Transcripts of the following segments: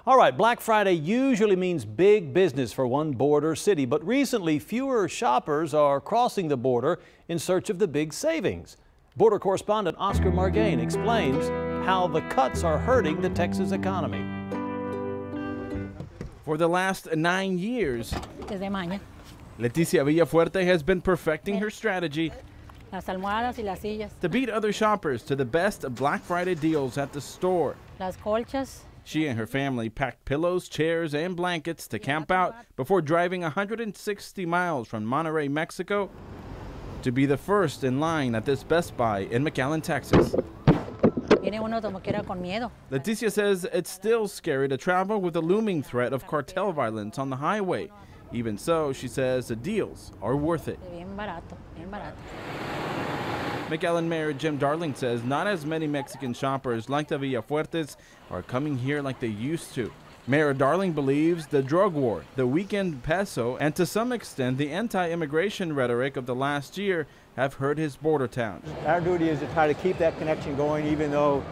All right, Black Friday usually means big business for one border city, but recently fewer shoppers are crossing the border in search of the big savings. Border correspondent Oscar Margain explains how the cuts are hurting the Texas economy. For the last 9 years, Desde maña. Leticia Villafuerte has been perfecting her strategy Las almohadas y las sillas. to beat other shoppers to the best Black Friday deals at the store. Las colchas. She and her family packed pillows, chairs, and blankets to camp out before driving 160 miles from Monterrey, Mexico, to be the first in line at this Best Buy in McAllen, Texas. Viene uno como quiera con miedo. Leticia says it's still scary to travel with the looming threat of cartel violence on the highway. Even so, she says the deals are worth it. Bien barato, bien barato. McAllen Mayor Jim Darling says not as many Mexican shoppers like the Villafuertes are coming here like they used to. Mayor Darling believes the drug war, the weekend peso, and to some extent the anti-immigration rhetoric of the last year have hurt his border towns. Our duty is to try to keep that connection going, even though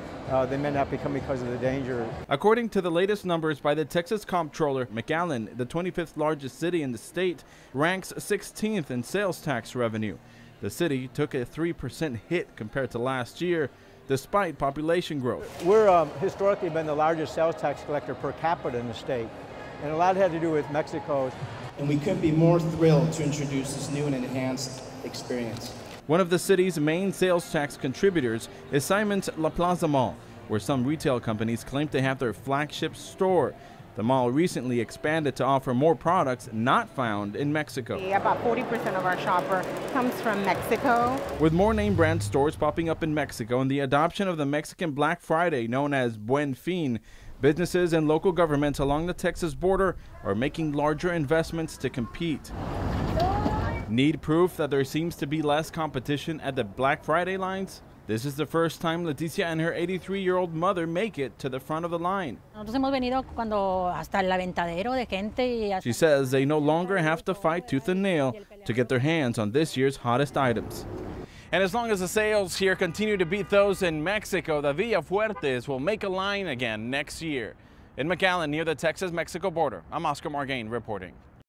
they may not be coming because of the danger. According to the latest numbers by the Texas Comptroller, McAllen, the 25th largest city in the state, ranks 16th in sales tax revenue. The city took a 3% hit compared to last year, despite population growth. We're historically been the largest sales tax collector per capita in the state, and a lot had to do with Mexico. And we couldn't be more thrilled to introduce this new and enhanced experience. One of the city's main sales tax contributors is Simon's La Plaza Mall, where some retail companies claim to have their flagship store. The mall recently expanded to offer more products not found in Mexico. About 40% of our shopper comes from Mexico. With more name brand stores popping up in Mexico and the adoption of the Mexican Black Friday known as Buen Fin, businesses and local governments along the Texas border are making larger investments to compete. Need proof that there seems to be less competition at the Black Friday lines? This is the first time Leticia and her 83-year-old mother make it to the front of the line. Nosotros hemos venido cuando hasta el aventadero de gente y She says they no longer have to fight tooth and nail to get their hands on this year's hottest items. And as long as the sales here continue to beat those in Mexico, the Villafuertes will make a line again next year. In McAllen, near the Texas-Mexico border, I'm Oscar Margain reporting.